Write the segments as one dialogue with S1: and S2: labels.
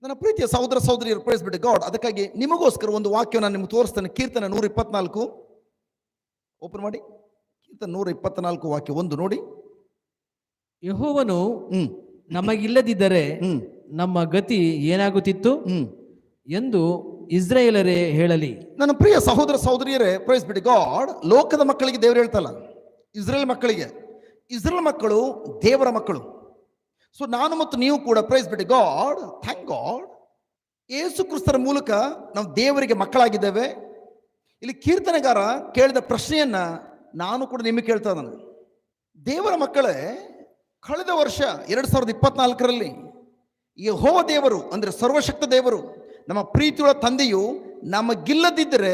S1: ನನ್ನ ಪ್ರೀತಿಯ ಸಹೋದರ ಸಹೋದರಿಯರು, ಪ್ರೈಸ್ ಬಿಡಿ ಗಾಡ್. ಅದಕ್ಕಾಗಿ ನಿಮಗೋಸ್ಕರ ಒಂದು ವಾಕ್ಯ ನಾನು ನಿಮ್ಗೆ ತೋರಿಸ್ತೇನೆ. ಕೀರ್ತನೆ 124 ಓಪನ್ ಮಾಡಿ. ಕೀರ್ತನೆ 124 ವಾಕ್ಯ 1 ನೋಡಿ.
S2: ಯೆಹೋವನು ನಮಗಿಲ್ಲದಿದ್ದರೆ ನಮ್ಮ ಗತಿ ಏನಾಗುತ್ತಿತ್ತು ಎಂದು ಇಸ್ರಾಯೇಲರೇ ಹೇಳಲಿ.
S1: ನನ್ನ ಪ್ರಿಯ ಸಹೋದರ ಸಹೋದರಿಯರೇ, ಪ್ರೈಸ್ ಬಿಡಿ ಗಾಡ್. ಲೋಕದ ಮಕ್ಕಳಿಗೆ ದೇವರು ಹೇಳ್ತಲ್ಲ, ಇಸ್ರೇಲ್ ಮಕ್ಕಳಿಗೆ. ಇಸ್ರೇಲ್ ಮಕ್ಕಳು ದೇವರ ಮಕ್ಕಳು. ಸೊ ನಾನು ಮತ್ತು ನೀವು ಕೂಡ, ಪ್ರೈಸ್ ಬಿಡಿ ಗಾಡ್, ಥ್ಯಾಂಕ್ ಗಾಡ್, ಯೇಸು ಕ್ರಿಸ್ತರ ಮೂಲಕ ನಾವು ದೇವರಿಗೆ ಮಕ್ಕಳಾಗಿದ್ದೇವೆ. ಇಲ್ಲಿ ಕೀರ್ತನೆಗಾರ ಕೇಳಿದ ಪ್ರಶ್ನೆಯನ್ನ ನಾನು ಕೂಡ ನಿಮಗೆ ಕೇಳ್ತಾ ಇದ್ದಾನೆ. ದೇವರ ಮಕ್ಕಳೇ, ಕಳೆದ ವರ್ಷ 2024ರಲ್ಲಿ ಯೆಹೋವ ದೇವರು ಅಂದರೆ ಸರ್ವಶಕ್ತ ದೇವರು, ನಮ್ಮ ಪ್ರೀತಿಯುಳ್ಳ ತಂದೆಯು ನಮಗಿಲ್ಲದಿದ್ದರೆ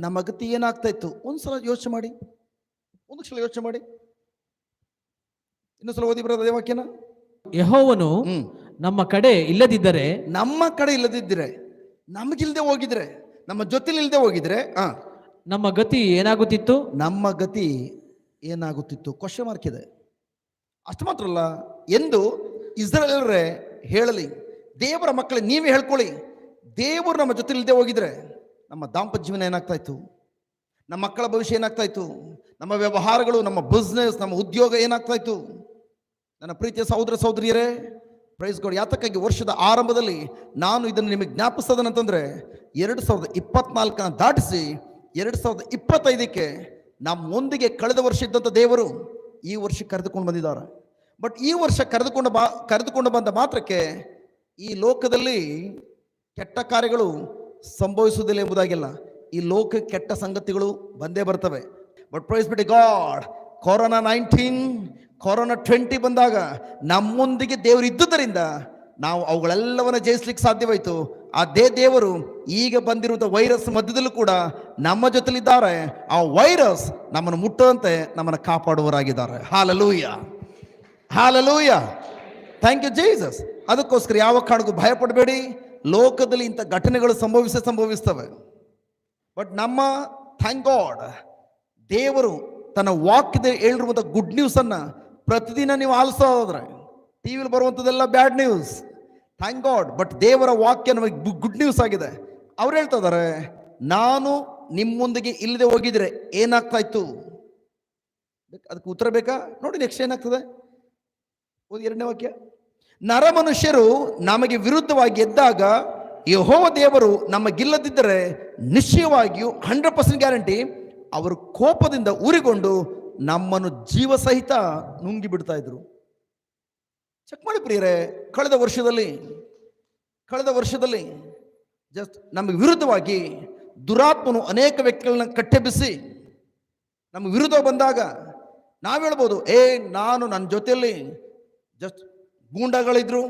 S1: ನಮ್ಮ ಗತಿ ಏನಾಗ್ತಾ ಇತ್ತು? ಒಂದ್ಸಲ ಯೋಚನೆ ಮಾಡಿ, ಒಂದು ಸಲ ಯೋಚನೆ ಮಾಡಿ. ಇನ್ನೊಂದ್ಸಲ ಓದಿ ಬರೋದ ದೇವಾಕ್ಯನ.
S2: ಯೆಹೋವನು ನಮ್ಮ ಕಡೆ ಇಲ್ಲದಿದ್ದರೆ,
S1: ನಮ್ಮ ಕಡೆ ಇಲ್ಲದಿದ್ದರೆ, ನಮಗಿಲ್ದೆ ಹೋಗಿದ್ರೆ, ನಮ್ಮ ಜೊತೆಲಿ ಇಲ್ಲದೆ ಹೋಗಿದ್ರೆ
S2: ನಮ್ಮ ಗತಿ ಏನಾಗುತ್ತಿತ್ತು?
S1: ನಮ್ಮ ಗತಿ ಏನಾಗುತ್ತಿತ್ತು? ಕ್ವಶನ್ ಮಾರ್ಕ್ ಇದೆ. ಅಷ್ಟು ಮಾತ್ರ ಅಲ್ಲ, ಎಂದು ಇಸ್ರಾಯೇಲರೇ ಹೇಳಲಿ. ದೇವರ ಮಕ್ಕಳೇ ನೀವೇ ಹೇಳ್ಕೊಳ್ಳಿ, ದೇವರು ನಮ್ಮ ಜೊತೆ ಇಲ್ಲದೆ ಹೋಗಿದ್ರೆ ನಮ್ಮ ದಾಂಪತ್ಯ ಜೀವನ ಏನಾಗ್ತಾ ಇತ್ತು? ನಮ್ಮ ಮಕ್ಕಳ ಭವಿಷ್ಯ ಏನಾಗ್ತಾ ಇತ್ತು? ನಮ್ಮ ವ್ಯವಹಾರಗಳು, ನಮ್ಮ ಬಿಸ್ನೆಸ್, ನಮ್ಮ ಉದ್ಯೋಗ ಏನಾಗ್ತಾ ಇತ್ತು? ನನ್ನ ಪ್ರೀತಿಯ ಸಹೋದರ ಸಹೋದರಿಯರೇ, ಪ್ರೈಸ್ ಗಾಡ್. ಯಾತಕ್ಕಾಗಿ ವರ್ಷದ ಆರಂಭದಲ್ಲಿ ನಾನು ಇದನ್ನು ನಿಮಗೆ ಜ್ಞಾಪಿಸ್ತದನಂತಂದ್ರೆ, 2024 ದಾಟಿಸಿ 2025ಕ್ಕೆ ನಮ್ಮೊಂದಿಗೆ ಕಳೆದ ವರ್ಷ ಇದ್ದಂಥ ದೇವರು ಈ ವರ್ಷ ಕರೆದುಕೊಂಡು ಬಂದಿದ್ದಾರೆ. ಬಟ್ ಈ ವರ್ಷ ಕರೆದುಕೊಂಡು ಬಂದ ಮಾತ್ರಕ್ಕೆ ಈ ಲೋಕದಲ್ಲಿ ಕೆಟ್ಟ ಕಾರ್ಯಗಳು ಸಂಭವಿಸುವುದಿಲ್ಲ ಎಂಬುದಾಗಿಲ್ಲ. ಈ ಲೋಕಕ್ಕೆ ಕೆಟ್ಟ ಸಂಗತಿಗಳು ಬಂದೇ ಬರ್ತವೆ. ಬಟ್ ಪ್ರೈಸ್ ಬಿಡಿ ಗಾಡ್, ಕೊರೋನಾ 19, ಕೊರೋನಾ 20 ಬಂದಾಗ ನಮ್ಮೊಂದಿಗೆ ದೇವರು ಇದ್ದುದರಿಂದ ನಾವು ಅವುಗಳೆಲ್ಲವನ್ನ ಜಯಿಸ್ಲಿಕ್ಕೆ ಸಾಧ್ಯವಾಯಿತು. ಅದೇ ದೇವರು ಈಗ ಬಂದಿರುವಂಥ ವೈರಸ್ ಮಧ್ಯದಲ್ಲೂ ಕೂಡ ನಮ್ಮ ಜೊತೆಲಿದ್ದಾರೆ. ಆ ವೈರಸ್ ನಮ್ಮನ್ನು ಮುಟ್ಟದಂತೆ ನಮ್ಮನ್ನು ಕಾಪಾಡುವವರಾಗಿದ್ದಾರೆ. Hallelujah, hallelujah, thank you Jesus. ಅದಕ್ಕೋಸ್ಕರ ಯಾವ ಕಾರಣಕ್ಕೂ ಭಯಪಡಬೇಡಿ. ಲೋಕದಲ್ಲಿ ಇಂಥ ಘಟನೆಗಳು ಸಂಭವಿಸ್ತವೆ. ಬಟ್ ನಮ್ಮ ಥ್ಯಾಂಕ್ ಗಾಡ್, ದೇವರು ತನ್ನ ವಾಕ್ಯದಲ್ಲಿ ಹೇಳಿರುವಂಥ ಗುಡ್ ನ್ಯೂಸನ್ನು ಪ್ರತಿದಿನ ನೀವು ಆಲಿಸ್ತಾ ಹೋದ್ರೆ, ಟಿವಿಲಿ ಬರುವಂಥದ್ದೆಲ್ಲ bad news, thank God. But ದೇವರ ವಾಕ್ಯ ನಮಗೆ ಗುಡ್ ನ್ಯೂಸ್ ಆಗಿದೆ. ಅವ್ರು ಹೇಳ್ತಾ ಇದ್ದಾರೆ, ನಾನು ನಿಮ್ಮೊಂದಿಗೆ ಇಲ್ಲದೆ ಹೋಗಿದ್ರೆ ಏನಾಗ್ತಾ ಇತ್ತು? ಅದಕ್ಕೆ ಉತ್ತರ ಬೇಕಾ? ನೋಡಿ ನೆಕ್ಸ್ಟ್ ಏನಾಗ್ತದೆ, ಓದಿ 2ನೇ ವಾಕ್ಯ. ನರಮನುಷ್ಯರು ನಮಗೆ ವಿರುದ್ಧವಾಗಿ ಎದ್ದಾಗ ಯೆಹೋವ ದೇವರು ನಮಗಿಲ್ಲದಿದ್ದರೆ ನಿಶ್ಚಯವಾಗಿಯೂ 100% ಗ್ಯಾರಂಟಿ ಅವರು ಕೋಪದಿಂದ ಊರಿಕೊಂಡು ನಮ್ಮನ್ನು ಜೀವ ಸಹಿತ ನುಂಗಿ ಬಿಡ್ತಾ ಇದ್ರು. ಚೆಕ್ ಮಾಡಿ ಪ್ರಿಯರೇ, ಕಳೆದ ವರ್ಷದಲ್ಲಿ ಜಸ್ಟ್ ನಮಗೆ ವಿರುದ್ಧವಾಗಿ ದುರಾತ್ಮನು ಅನೇಕ ವ್ಯಕ್ತಿಗಳನ್ನ ಕಟ್ಟೆಬ್ಬಿಸಿ ನಮಗೆ ವಿರುದ್ಧ ಬಂದಾಗ ನಾವು ಹೇಳ್ಬೋದು, ನಾನು ನನ್ನ ಜೊತೆಯಲ್ಲಿ ಜಸ್ಟ್ ಗೂಂಡಾಗಳಿದ್ರು,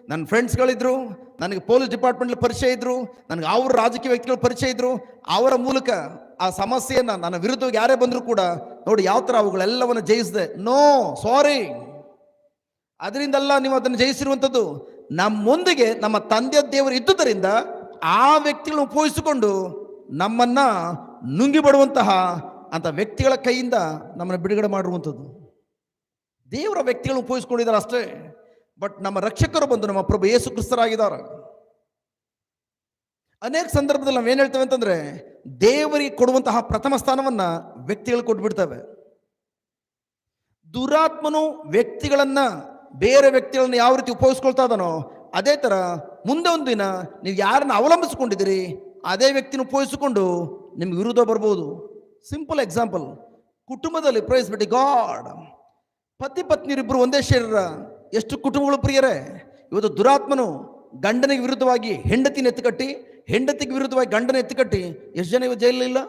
S1: ನನ್ನ ಫ್ರೆಂಡ್ಸ್ಗಳಿದ್ರು, ನನಗೆ ಪೊಲೀಸ್ ಡಿಪಾರ್ಟ್ಮೆಂಟ್ಲಿ ಪರಿಚಯ ಇದ್ರು, ನನಗೆ ಅವ್ರ ರಾಜಕೀಯ ವ್ಯಕ್ತಿಗಳ ಪರಿಚಯ ಇದ್ರು, ಅವರ ಮೂಲಕ ಆ ಸಮಸ್ಯೆಯನ್ನು ನನ್ನ ವಿರುದ್ಧವಾಗಿ ಯಾರೇ ಬಂದರೂ ಕೂಡ ನೋಡಿ ಯಾವ ಥರ ಅವುಗಳೆಲ್ಲವನ್ನು ಜಯಿಸಿದೆ. ನೋ, ಸಾರಿ, ಅದರಿಂದಲ್ಲ ನೀವು ಅದನ್ನು ಜಯಿಸಿರುವಂಥದ್ದು. ನಮ್ಮೊಂದಿಗೆ ನಮ್ಮ ತಂದೆಯ ದೇವರು ಇದ್ದುದರಿಂದ ಆ ವ್ಯಕ್ತಿಗಳನ್ನು ಉಪಯೋಗಿಸಿಕೊಂಡು ನಮ್ಮನ್ನು ನುಂಗಿ ಬಿಡುವಂತಹ ಅಂಥ ವ್ಯಕ್ತಿಗಳ ಕೈಯಿಂದ ನಮ್ಮನ್ನು ಬಿಡುಗಡೆ ಮಾಡಿರುವಂಥದ್ದು. ದೇವರ ವ್ಯಕ್ತಿಗಳನ್ನು ಉಪಯೋಗಿಸ್ಕೊಂಡಿದ್ದಾರೆ ಅಷ್ಟೇ. ಬಟ್ ನಮ್ಮ ರಕ್ಷಕರು ಬಂದು ನಮ್ಮ ಪ್ರಭು ಯೇಸು ಕ್ರಿಸ್ತರಾಗಿದ್ದಾರೆ. ಅನೇಕ ಸಂದರ್ಭದಲ್ಲಿ ನಾವು ಏನು ಹೇಳ್ತೇವೆ ಅಂತಂದ್ರೆ, ದೇವರಿಗೆ ಕೊಡುವಂತಹ ಪ್ರಥಮ ಸ್ಥಾನವನ್ನ ವ್ಯಕ್ತಿಗಳು ಕೊಟ್ಬಿಡ್ತವೆ. ದುರಾತ್ಮನು ವ್ಯಕ್ತಿಗಳನ್ನ, ಬೇರೆ ವ್ಯಕ್ತಿಗಳನ್ನ ಯಾವ ರೀತಿ ಉಪಯೋಗಿಸ್ಕೊಳ್ತಾ ಇದ್ದಾನೋ ಅದೇ ತರ ಮುಂದೆ ಒಂದು ದಿನ ನೀವು ಯಾರನ್ನ ಅವಲಂಬಿಸಿಕೊಂಡಿದ್ದೀರಿ ಅದೇ ವ್ಯಕ್ತಿನ ಉಪಯೋಗಿಸಿಕೊಂಡು ನಿಮ್ಗೆ ವಿರುದ್ಧ ಬರ್ಬೋದು. ಸಿಂಪಲ್ ಎಕ್ಸಾಂಪಲ್, ಕುಟುಂಬದಲ್ಲಿ, ಪ್ರೈಸ್ ಬಿಡಿ ಗಾಡ್, ಪತಿ ಪತ್ನಿಯರಿಬ್ಬರು ಒಂದೇ ಶರೀರ, ಎಷ್ಟು ಕುಟುಂಬಗಳು ಪ್ರಿಯರೇ. ಇವತ್ತು ದುರಾತ್ಮನು ಗಂಡನಿಗೆ ವಿರುದ್ಧವಾಗಿ ಹೆಂಡತಿನ ಎತ್ತುಕಟ್ಟಿ, ಹೆಂಡತಿಗೆ ವಿರುದ್ಧವಾಗಿ ಗಂಡನ ಎತ್ತುಕಟ್ಟಿ ಎಷ್ಟು ಜನ ಇವತ್ತು ಜೈಲಿಲ್ಲ?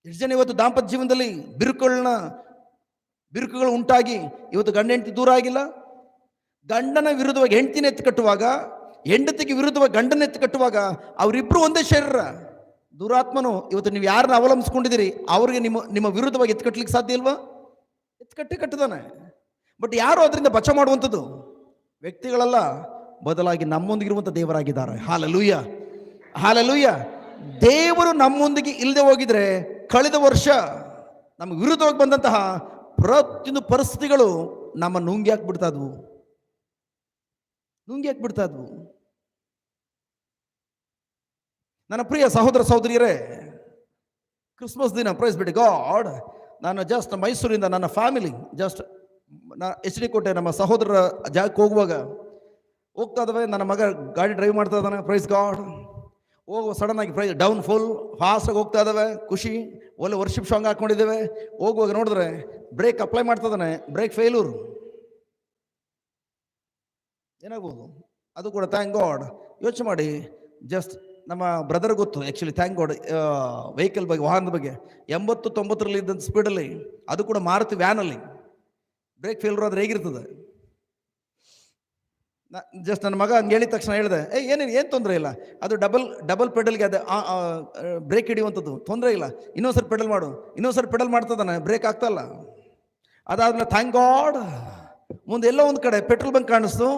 S1: ಎಷ್ಟು ಜನ ಇವತ್ತು ದಾಂಪತ್ಯ ಜೀವನದಲ್ಲಿ ಬಿರುಕುಗಳು ಉಂಟಾಗಿ ಇವತ್ತು ಗಂಡ ಹೆಂಡತಿ ದೂರ ಆಗಿಲ್ಲ? ಗಂಡನ ವಿರುದ್ಧವಾಗಿ ಹೆಂಡತಿನ ಎತ್ತುಕಟ್ಟುವಾಗ, ಹೆಂಡತಿಗೆ ವಿರುದ್ಧವಾಗಿ ಗಂಡನ ಎತ್ತುಕಟ್ಟುವಾಗ ಅವರಿಬ್ಬರು ಒಂದೇ ಶರೀರ. ದುರಾತ್ಮನು ಇವತ್ತು ನೀವು ಯಾರನ್ನ ಅವಲಂಬಿಸ್ಕೊಂಡಿದ್ದೀರಿ ಅವ್ರಿಗೆ ನಿಮ್ಮ ವಿರುದ್ಧವಾಗಿ ಎತ್ತುಕಟ್ಟಲಿಕ್ಕೆ ಸಾಧ್ಯ ಇಲ್ವಾ? ಕಟ್ಟದಾನೆ. ಬಟ್ ಯಾರು ಅದರಿಂದ ಬಚಾವ್ ಮಾಡುವಂಥದ್ದು? ವ್ಯಕ್ತಿಗಳಲ್ಲ, ಬದಲಾಗಿ ನಮ್ಮೊಂದಿಗಿರುವಂಥ ದೇವರಾಗಿದ್ದಾರೆ. Hallelujah, hallelujah. ದೇವರು ನಮ್ಮೊಂದಿಗೆ ಇಲ್ಲದೆ ಹೋಗಿದ್ರೆ ಕಳೆದ ವರ್ಷ ನಮಗೆ ವಿರುದ್ಧವಾಗಿ ಬಂದಂತಹ ಪ್ರತಿಯೊಂದು ಪರಿಸ್ಥಿತಿಗಳು ನಮ್ಮ ನುಂಗಿ ಹಾಕ್ಬಿಡ್ತಾ ಇದ್ವು. ನನ್ನ ಪ್ರಿಯ ಸಹೋದರ ಸಹೋದರಿಯರೇ, ಕ್ರಿಸ್ಮಸ್ ದಿನ ಪ್ರೈಸ್ ಬಿಡಿ ಗಾಡ್, ನಾನು ಜಸ್ಟ್ ಮೈಸೂರಿಂದ ನನ್ನ ಫ್ಯಾಮಿಲಿ ಜಸ್ಟ್ ಎಚ್ ಡಿ ಕೋಟೆ ನಮ್ಮ ಸಹೋದರರ ಜಾಗಕ್ಕೆ ಹೋಗ್ತಾ ಇದ್ದಾವೆ. ನನ್ನ ಮಗ ಗಾಡಿ ಡ್ರೈವ್ ಮಾಡ್ತಾ ಇದ್ದಾನೆ, ಪ್ರೈಸ್ ಗಾಡ್. ಸಡನ್ ಆಗಿ ಪ್ರೈಸ್ ಡೌನ್ ಫುಲ್ ಫಾಸ್ಟಾಗಿ ಹೋಗ್ತಾ ಇದ್ದಾವೆ, ಖುಷಿ, ಒಳ್ಳೆ ವರ್ಷಿಪ್ ಸಾಂಗ್ ಹಾಕ್ಕೊಂಡಿದ್ದೇವೆ. ಹೋಗುವಾಗ ನೋಡಿದ್ರೆ ಬ್ರೇಕ್ ಅಪ್ಲೈ ಮಾಡ್ತಾ ಇದ್ದಾನೆ, ಬ್ರೇಕ್ ಫೇಲ್ಯೂರ್. ಏನಾಗ್ಬೋದು ಅದು ಕೂಡ. Thank god. ಯೋಚನೆ ಮಾಡಿ, ಜಸ್ಟ್ ನಮ್ಮ ಬ್ರದರ್ ಗೊತ್ತು ಆ್ಯಕ್ಚುಲಿ, ಥ್ಯಾಂಕ್ ಗಾಡ್, ವೆಹಿಕಲ್ ಬಗ್ಗೆ, ವಾಹನದ ಬಗ್ಗೆ 80-90 ಇದ್ದಂಥ ಸ್ಪೀಡಲ್ಲಿ, ಅದು ಕೂಡ ಮಾರುತಿ ವ್ಯಾನಲ್ಲಿ ಬ್ರೇಕ್ ಫೇಲ್ಯೂರ್ ಆದ್ರೆ ಹೇಗಿರ್ತದೆ. ಜಸ್ಟ್ ನನ್ನ ಮಗ ಹಂಗೆ ಹೇಳಿದ ತಕ್ಷಣ ಹೇಳಿದೆ, ಏನು ತೊಂದರೆ ಇಲ್ಲ, ಅದು ಡಬಲ್ ಪೆಡಲ್ಗೆ ಅದು ಬ್ರೇಕ್ ಹಿಡಿಯುವಂಥದ್ದು, ತೊಂದರೆ ಇಲ್ಲ, ಇನ್ನೊಂದ್ಸರಿ ಪೆಡಲ್ ಮಾಡು. ಇನ್ನೊಂದ್ಸರಿ ಪೆಡಲ್ ಮಾಡ್ತದಾನೆ, ಬ್ರೇಕ್ ಆಗ್ತಾಯಿಲ್ಲ. ಅದಾದ್ಮೇಲೆ ಥ್ಯಾಂಕ್ ಗಾಡ್, ಮುಂದೆ ಎಲ್ಲೋ ಒಂದು ಕಡೆ ಪೆಟ್ರೋಲ್ ಬಂಕ್ ಕಾಣಿಸ್ತು.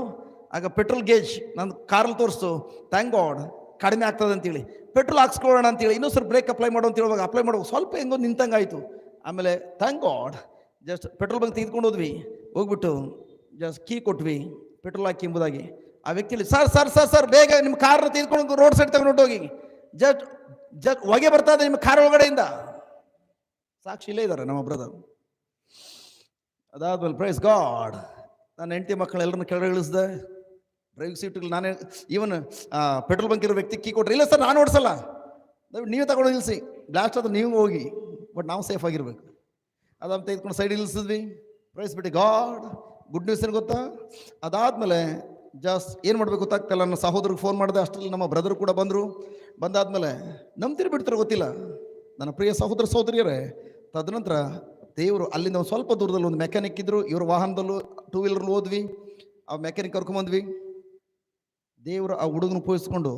S1: ಆಗ ಪೆಟ್ರೋಲ್ ಗೇಜ್ ನನ್ನ ಕಾರಲ್ಲಿ ತೋರಿಸ್ತು, ಥ್ಯಾಂಕ್ ಗಾಡ್ ಕಡಿಮೆ ಆಗ್ತದೆ ಅಂತೇಳಿ ಪೆಟ್ರೋಲ್ ಹಾಕ್ಸ್ಕೊಳ್ಳೋಣ ಅಂತೇಳಿ ಇನ್ನೊಂದ್ಸರಿ ಬ್ರೇಕ್ ಅಪ್ಲೈ ಮಾಡೋ ಅಂತ ಹೇಳುವಾಗ ಅಪ್ಲೈ ಮಾಡುವಾಗ ಸ್ವಲ್ಪ ಹೆಂಗೋ ನಿಂತಂಗಾಯಿತು. ಆಮೇಲೆ thank god just petrol bunk ತೆಗೆದುಕೊಂಡು ಹೋದ್ವಿ. ಹೋಗ್ಬಿಟ್ಟು ಜಸ್ಟ್ ಕೀ ಕೊಟ್ವಿ, ಪೆಟ್ರೋಲ್ ಹಾಕಿ ಎಂಬುದಾಗಿ. ಆ ವ್ಯಕ್ತಿಯಲ್ಲಿ ಸರ್ ಬೇಗ ನಿಮ್ಮ ಕಾರ್ನ ತೆಗೆದುಕೊಂಡು ರೋಡ್ ಸೈಡ್ ತಗೊಂಡು ಹೋಗಿ, ಜಸ್ಟ್ ಹೊಗೆ ಬರ್ತಾ ಇದೆ ನಿಮ್ಮ ಕಾರ್ ಒಳಗಡೆಯಿಂದ. ಸಾಕ್ಷಿ ಇಲ್ಲೇ ಇದ್ದಾರೆ ನಮ್ಮ ಬ್ರದರ್. ಅದಾದ್ಮೇಲೆ ಪ್ರೈಸ್ ಗಾಡ್, ನನ್ನ ಹೆಂಡತಿ ಮಕ್ಕಳು ಎಲ್ಲರನ್ನ ಕೆಳಗೆ ಇಳಿಸಿದೆ. ಡ್ರೈವಿಂಗ್ ಸೀಟ್ಗಳು ನಾನೇ, ಈವನ್ ಪೆಟ್ರೋಲ್ ಬಂಕ್ ಇರೋ ವ್ಯಕ್ತಿ ಕೀ ಕೊಟ್ಟರೆ, ಇಲ್ಲ ಸರ್ ನಾನು ಓಡಿಸಲ್ಲ, ನೀವೇ ತಗೊಂಡು ನಿಲ್ಲಿಸಿ, ಬ್ಲಾಸ್ಟ್ ಆದ್ರೆ ನೀವು ಹೋಗಿ, ಬಟ್ ನಾವು ಸೇಫ್ ಆಗಿರ್ಬೇಕು. ಅದನ್ನು ತೆಗೆದುಕೊಂಡು ಸೈಡ್ ನಿಲ್ಲಿಸಿದ್ವಿ. ಪ್ರೈಸ್ ಬಿಟ್ಟು ಗಾಡ್. ಗುಡ್ ನ್ಯೂಸ್ ಏನು ಗೊತ್ತಾ, ಅದಾದಮೇಲೆ ಜಸ್ಟ್ ಏನು ಮಾಡಬೇಕು ಗೊತ್ತಾಗ್ತಿಲ್ಲ. ನನ್ನ ಸಹೋದರಿಗೆ ಫೋನ್ ಮಾಡಿದೆ, ಅಷ್ಟರಲ್ಲಿ ನಮ್ಮ ಬ್ರದರ್ ಕೂಡ ಬಂದರು. ಬಂದಾದಮೇಲೆ ನಂಬ್ತಿರು ಬಿಡ್ತಾರೆ ಗೊತ್ತಿಲ್ಲ ನನ್ನ ಪ್ರಿಯ ಸಹೋದರ ಸಹೋದರಿಯರೇ. ತದನಂತರ ದೇವರು ಅಲ್ಲಿಂದ ಒಂದು ಸ್ವಲ್ಪ ದೂರದಲ್ಲಿ ಒಂದು ಮೆಕ್ಯಾನಿಕ್ ಇದ್ದರು, ಇವರು ವಾಹನದಲ್ಲೂ 2 ವೀಲರ್ಲು ಹೋದ್ವಿ. ಆ ಮೆಕ್ಯಾನಿಕ್ ಕರ್ಕೊಂಬಂದ್ವಿ. ದೇವರು ಆ ಹುಡುಗನ ಉಪಯೋಗಿಸ್ಕೊಂಡು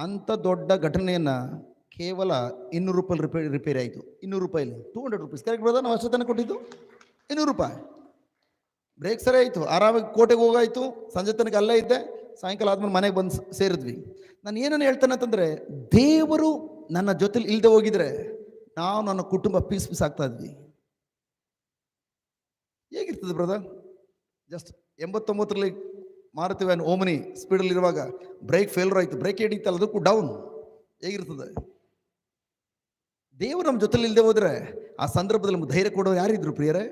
S1: ಅಂಥ ದೊಡ್ಡ ಘಟನೆಯನ್ನು ಕೇವಲ 200 ರೂಪಾಯಿ ರಿಪೇರಿ ಆಯಿತು. 200 ರೂಪಾಯಿಲಿ 200 ರೂಪೀಸ್ ಕರೆಕ್ಟ್ ಬ್ರದರ್, ನಾವು ಅಷ್ಟೇ ತನಕ ಕೊಟ್ಟಿದ್ದು 200 ರೂಪಾಯಿ. ಬ್ರೇಕ್ ಸರಿ ಆಯಿತು, ಆರಾಮಾಗಿ ಕೋಟೆಗೆ ಹೋಗಾಯಿತು. ಸಂಜೆ ತನಕ ಅಲ್ಲೇ ಇದ್ದೆ, ಸಾಯಂಕಾಲ ಆದ್ಮೇಲೆ ಮನೆಗೆ ಬಂದು ಸೇರಿದ್ವಿ. ನಾನು ಏನನ್ನು ಹೇಳ್ತೇನೆ ಅಂತಂದರೆ, ದೇವರು ನನ್ನ ಜೊತೆಲಿ ಇಲ್ಲದೆ ಹೋಗಿದ್ರೆ ನಾವು ನನ್ನ ಕುಟುಂಬ ಪೀಸ್ ಆಗ್ತಾ ಇದ್ವಿ. ಹೇಗಿರ್ತದೆ ಬ್ರದರ್? ಜಸ್ಟ್ 89ರಲ್ಲಿ ಮಾರುತಿ ವ್ಯಾನ್ ಓಮನಿ ಸ್ಪೀಡಲ್ಲಿರುವಾಗ ಬ್ರೇಕ್ ಫೇಲ್ಯೂರ್ ಆಯಿತು, ಬ್ರೇಕ್ ಹಿಡಿತಲ್ಲ, ಅದಕ್ಕೂ ಡೌನ್. ಹೇಗಿರ್ತದೆ? ದೇವರು ನಮ್ಮ ಜೊತೆಲಿ ಇಲ್ಲದೆ ಹೋದರೆ ಆ ಸಂದರ್ಭದಲ್ಲಿ ನಮ್ಗೆ ಧೈರ್ಯ ಕೊಡೋರು ಯಾರಿದ್ರು ಪ್ರಿಯರೇ?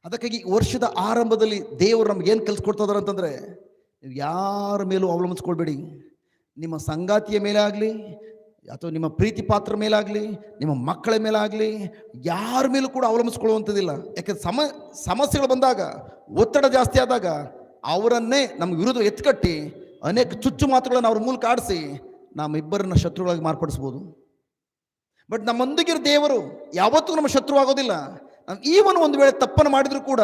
S1: ಅದಕ್ಕಾಗಿ ವರ್ಷದ ಆರಂಭದಲ್ಲಿ ದೇವರು ನಮ್ಗೇನು ಕಲಿಸ್ಕೊಡ್ತಿದಾರೆ ಅಂತಂದರೆ, ನೀವು ಯಾರ ಮೇಲೂ ಅವಲಂಬಿಸ್ಕೊಳ್ಬೇಡಿ. ನಿಮ್ಮ ಸಂಗಾತಿಯ ಮೇಲೆ ಆಗಲಿ, ಅಥವಾ ನಿಮ್ಮ ಪ್ರೀತಿ ಪಾತ್ರ ಮೇಲಾಗಲಿ, ನಿಮ್ಮ ಮಕ್ಕಳ ಮೇಲಾಗಲಿ, ಯಾರ ಮೇಲೂ ಕೂಡ ಅವಲಂಬಿಸ್ಕೊಳ್ಳುವಂಥದ್ದಿಲ್ಲ. ಯಾಕೆಂದ್ರೆ ಸಮಸ್ಯೆಗಳು ಬಂದಾಗ, ಒತ್ತಡ ಜಾಸ್ತಿ ಆದಾಗ ಅವರನ್ನೇ ನಮ್ಗೆ ವಿರುದ್ಧ ಎತ್ಕಟ್ಟಿ ಅನೇಕ ಚುಚ್ಚು ಮಾತುಗಳನ್ನು ಅವ್ರ ಮೂಲಕ ಆಡಿಸಿ ನಮ್ಮಿಬ್ಬರನ್ನ ಶತ್ರುಗಳಾಗಿ ಮಾರ್ಪಡಿಸ್ಬೋದು. ಬಟ್ ನಮ್ಮೊಂದಿಗಿರೋ ದೇವರು ಯಾವತ್ತೂ ನಮ್ಮ ಶತ್ರು ಆಗೋದಿಲ್ಲ. ನಾವು ಈವನ್ ಒಂದು ವೇಳೆ ತಪ್ಪನ್ನು ಮಾಡಿದರೂ ಕೂಡ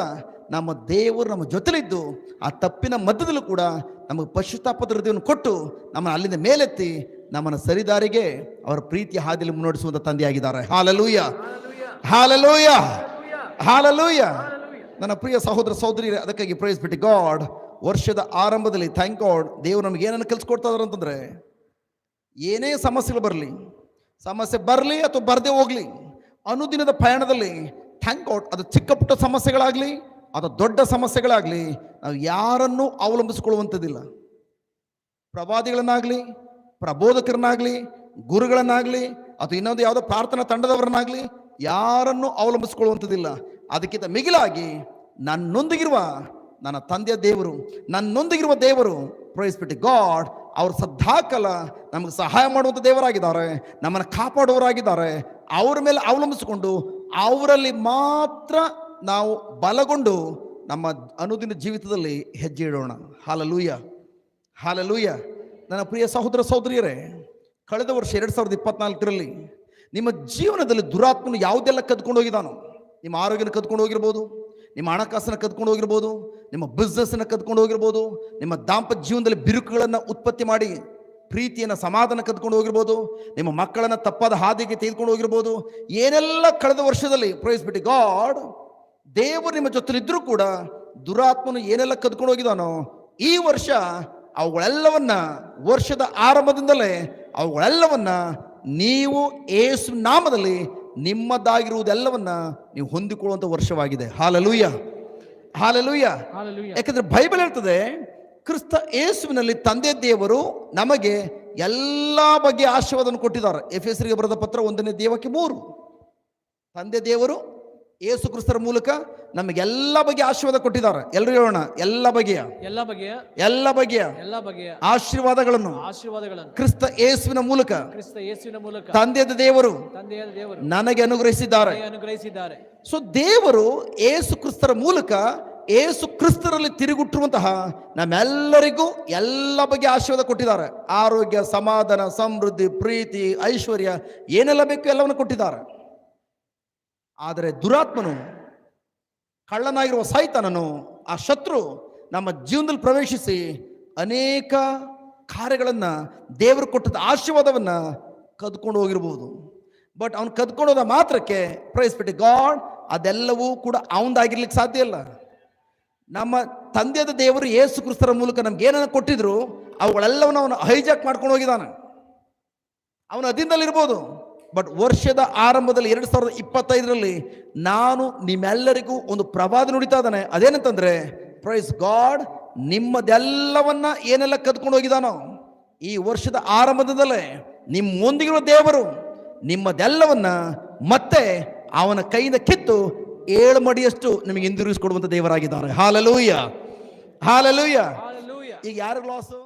S1: ನಮ್ಮ ದೇವರು ನಮ್ಮ ಜೊತೆಲಿದ್ದು ಆ ತಪ್ಪಿನ ಮಧ್ಯದಲ್ಲೂ ಕೂಡ ನಮಗೆ ಪಶ್ಚಾತ್ತಾಪದ ಹೃದಯವನ್ನು ಕೊಟ್ಟು ನಮ್ಮನ್ನು ಅಲ್ಲಿಂದ ಮೇಲೆತ್ತಿ ನಮ್ಮನ್ನು ಸರಿದಾರಿಗೆ ಅವರ ಪ್ರೀತಿಯ ಹಾದಿಯಲ್ಲಿ ಮುನ್ನಡೆಸುವಂಥ ತಂದೆಯಾಗಿದ್ದಾರೆ. Hallelujah, hallelujah, hallelujah. ನನ್ನ ಪ್ರಿಯ ಸಹೋದರ ಸಹೋದರಿ, ಅದಕ್ಕಾಗಿ ಪ್ರೈಸ್ ಬಿಟ್ಟು ಗಾಡ್. ವರ್ಷದ ಆರಂಭದಲ್ಲಿ ಥ್ಯಾಂಕ್ ಗಾಡ್, ದೇವರು ನಮಗೆ ಏನನ್ನು ಕಲಿಸ್ಕೊಡ್ತಾ ಇದ್ದಾರೆ ಅಂತಂದರೆ, ಏನೇ ಸಮಸ್ಯೆಗಳು ಬರಲಿ, ಸಮಸ್ಯೆ ಬರಲಿ ಅಥವಾ ಬರದೇ ಹೋಗಲಿ, ಅನುದಿನದ ಪಯಣದಲ್ಲಿ ಥ್ಯಾಂಕ್ ಗಾಡ್, ಅದು ಚಿಕ್ಕ ಪುಟ್ಟ ಸಮಸ್ಯೆಗಳಾಗಲಿ ಅದು ದೊಡ್ಡ ಸಮಸ್ಯೆಗಳಾಗಲಿ, ನಾವು ಯಾರನ್ನೂ ಅವಲಂಬಿಸಿಕೊಳ್ಳುವಂಥದ್ದಿಲ್ಲ. ಪ್ರವಾದಿಗಳನ್ನಾಗಲಿ, ಪ್ರಬೋಧಕರನ್ನಾಗಲಿ, ಗುರುಗಳನ್ನಾಗಲಿ, ಅಥವಾ ಇನ್ನೊಂದು ಯಾವುದೋ ಪ್ರಾರ್ಥನಾ ತಂಡದವರನ್ನಾಗಲಿ ಯಾರನ್ನೂ ಅವಲಂಬಿಸಿಕೊಳ್ಳುವಂಥದ್ದಿಲ್ಲ. ಅದಕ್ಕಿಂತ ಮಿಗಿಲಾಗಿ ನನ್ನೊಂದಿಗಿರುವ ನನ್ನ ತಂದೆಯ ದೇವರು, ನನ್ನೊಂದಿಗಿರುವ ದೇವರು, ಪ್ರೈಸ್ ಬಿಟ್ಟು ಗಾಡ್, ಅವರು ಸದಾಕಾಲ ನಮಗೆ ಸಹಾಯ ಮಾಡುವಂಥ ದೇವರಾಗಿದ್ದಾರೆ, ನಮ್ಮನ್ನು ಕಾಪಾಡುವವರಾಗಿದ್ದಾರೆ. ಅವರ ಮೇಲೆ ಅವಲಂಬಿಸಿಕೊಂಡು ಅವರಲ್ಲಿ ಮಾತ್ರ ನಾವು ಬಲಗೊಂಡು ನಮ್ಮ ಅನುದಿನ ಜೀವಿತದಲ್ಲಿ ಹೆಜ್ಜೆ ಇಡೋಣ. Hallelujah, hallelujah. ನನ್ನ ಪ್ರಿಯ ಸಹೋದರ ಸಹೋದರಿಯರೇ, ಕಳೆದ ವರ್ಷ 2024ರಲ್ಲಿ ನಿಮ್ಮ ಜೀವನದಲ್ಲಿ ದುರಾತ್ಮನು ಯಾವುದೆಲ್ಲ ಕದ್ಕೊಂಡು ಹೋಗಿದ್ದಾನೋ, ನಿಮ್ಮ ಆರೋಗ್ಯನ ಕದ್ಕೊಂಡು ಹೋಗಿರ್ಬೋದು, ನಿಮ್ಮ ಹಣಕಾಸನ್ನು ಕದ್ಕೊಂಡು ಹೋಗಿರ್ಬೋದು, ನಿಮ್ಮ ಬಿಸ್ನೆಸ್ಸನ್ನು ಕದ್ಕೊಂಡು ಹೋಗಿರ್ಬೋದು, ನಿಮ್ಮ ದಾಂಪತ್ಯ ಜೀವನದಲ್ಲಿ ಬಿರುಕುಗಳನ್ನು ಉತ್ಪತ್ತಿ ಮಾಡಿ ಪ್ರೀತಿಯನ್ನು ಸಮಾಧಾನ ಕದ್ಕೊಂಡು ಹೋಗಿರ್ಬೋದು, ನಿಮ್ಮ ಮಕ್ಕಳನ್ನು ತಪ್ಪಾದ ಹಾದಿಗೆ ತೆಗೆದುಕೊಂಡು ಹೋಗಿರ್ಬೋದು. ಏನೆಲ್ಲ ಕಳೆದ ವರ್ಷದಲ್ಲಿ ಪ್ರೈಸ್ ಬಿಟ್ಟು ಗಾಡ್, ದೇವರು ನಿಮ್ಮ ಜೊತೆಲಿದ್ದರೂ ಕೂಡ ದುರಾತ್ಮನು ಏನೆಲ್ಲ ಕದ್ಕೊಂಡು ಹೋಗಿದಾನೋ, ಈ ವರ್ಷ ಅವುಗಳೆಲ್ಲವನ್ನ, ವರ್ಷದ ಆರಂಭದಿಂದಲೇ ಅವುಗಳೆಲ್ಲವನ್ನ ನೀವು ಯೇಸು ನಾಮದಲ್ಲಿ ನಿಮ್ಮದಾಗಿರುವುದೆಲ್ಲವನ್ನ ನೀವು ಹೊಂದಿಕೊಳ್ಳುವಂಥ ವರ್ಷವಾಗಿದೆ. Hallelujah, hallelujah. ಯಾಕಂದ್ರೆ ಬೈಬಲ್ ಹೇಳ್ತದೆ, ಕ್ರಿಸ್ತ ಯೇಸುವಿನಲ್ಲಿ ತಂದೆ ದೇವರು ನಮಗೆ ಎಲ್ಲ ಬಗೆಯ ಆಶೀರ್ವಾದವನ್ನು ಕೊಟ್ಟಿದ್ದಾರೆ. ಎಫೆಸರಿಗೆ ಬರೆದ ಪತ್ರ 1:3 ತಂದೆ ದೇವರು ಯೇಸು ಕ್ರಿಸ್ತರ ಮೂಲಕ ನಮಗೆಲ್ಲ ಬಗೆಯ ಆಶೀರ್ವಾದ ಕೊಟ್ಟಿದ್ದಾರೆ. ಎಲ್ಲರೂ ಹೇಳೋಣ, ಎಲ್ಲ ಬಗೆಯ
S2: ಎಲ್ಲ ಬಗೆಯ
S1: ಎಲ್ಲ ಬಗೆಯ
S2: ಎಲ್ಲ ಬಗೆಯ
S1: ಆಶೀರ್ವಾದಗಳನ್ನು
S2: ಆಶೀರ್ವಾದಗಳನ್ನು
S1: ಕ್ರಿಸ್ತ ಯೇಸುವಿನ ಮೂಲಕ
S2: ಕ್ರಿಸ್ತ ಯೇಸುವಿನ ಮೂಲಕ
S1: ತಂದೆಯ ದೇವರು
S2: ತಂದೆಯಾದ ದೇವರು
S1: ನನಗೆ ಅನುಗ್ರಹಿಸಿದ್ದಾರೆ.
S2: ಅನುಗ್ರಹಿಸಿದ್ದಾರೆ.
S1: ಸೊ ದೇವರು ಯೇಸು ಕ್ರಿಸ್ತರ ಮೂಲಕ ಯೇಸು ಕ್ರಿಸ್ತರಲ್ಲಿ ತಿರುಗುಟ್ಟಿರುವಂತಹ ನಮ್ಮೆಲ್ಲರಿಗೂ ಎಲ್ಲ ಬಗೆಯ ಆಶೀರ್ವಾದ ಕೊಟ್ಟಿದ್ದಾರೆ. ಆರೋಗ್ಯ, ಸಮಾಧಾನ, ಸಮೃದ್ಧಿ, ಪ್ರೀತಿ, ಐಶ್ವರ್ಯ, ಏನೆಲ್ಲ ಬೇಕು ಎಲ್ಲವನ್ನು ಕೊಟ್ಟಿದ್ದಾರೆ. ಆದರೆ ದುರಾತ್ಮನು, ಕಳ್ಳನಾಗಿರುವ ಸೈತಾನನು, ಆ ಶತ್ರು ನಮ್ಮ ಜೀವನದಲ್ಲಿ ಪ್ರವೇಶಿಸಿ ಅನೇಕ ಕಾರ್ಯಗಳನ್ನು, ದೇವರು ಕೊಟ್ಟದ ಆಶೀರ್ವಾದವನ್ನು ಕದ್ಕೊಂಡು ಹೋಗಿರ್ಬೋದು. ಬಟ್ ಅವನು ಕದ್ಕೊಂಡು ಹೋದ ಮಾತ್ರಕ್ಕೆ ಪ್ರೈಸ್ ಬಿಟ್ಟು ಗಾಡ್ ಅದೆಲ್ಲವೂ ಕೂಡ ಅವನದಾಗಿರ್ಲಿಕ್ಕೆ ಸಾಧ್ಯ ಇಲ್ಲ. ನಮ್ಮ ತಂದೆಯಾದ ದೇವರು ಯೇಸು ಕ್ರಿಸ್ತರ ಮೂಲಕ ನಮ್ಗೆ ಏನನ್ನು ಕೊಟ್ಟಿದ್ರು ಅವುಗಳೆಲ್ಲವನ್ನು ಅವನು ಹೈಜಾಕ್ ಮಾಡ್ಕೊಂಡು ಹೋಗಿದ್ದಾನೆ. ಅವನು ಅಧೀನದಲ್ಲಿರ್ಬೋದು. ಬಟ್ ವರ್ಷದ ಆರಂಭದಲ್ಲಿ 2025ರಲ್ಲಿ ನಾನು ನಿಮ್ಮೆಲ್ಲರಿಗೂ ಒಂದು ಪ್ರವಾದ ನುಡಿತಾ ಇದ್ದಾನೆ. ಅದೇನಂತಂದ್ರೆ ಪ್ರೈಸ್ ಗಾಡ್, ನಿಮ್ಮದೆಲ್ಲವನ್ನ ಏನೆಲ್ಲ ಕದ್ಕೊಂಡು ಹೋಗಿದಾನೋ ಈ ವರ್ಷದ ಆರಂಭದಲ್ಲೇ ನಿಮ್ಮೊಂದಿಗಿರುವ ದೇವರು ನಿಮ್ಮದೆಲ್ಲವನ್ನ ಮತ್ತೆ ಅವನ ಕೈಯಿಂದ ಕಿತ್ತು 7 ಮಡಿಯಷ್ಟು ನಿಮಗೆ ಹಿಂದಿರುಗಿಸಿಕೊಡುವಂತ ದೇವರಾಗಿದ್ದಾರೆ. Hallelujah, hallelujah.
S2: Hallelujah.
S1: ಈಗ ಯಾರು ಲಾಸು?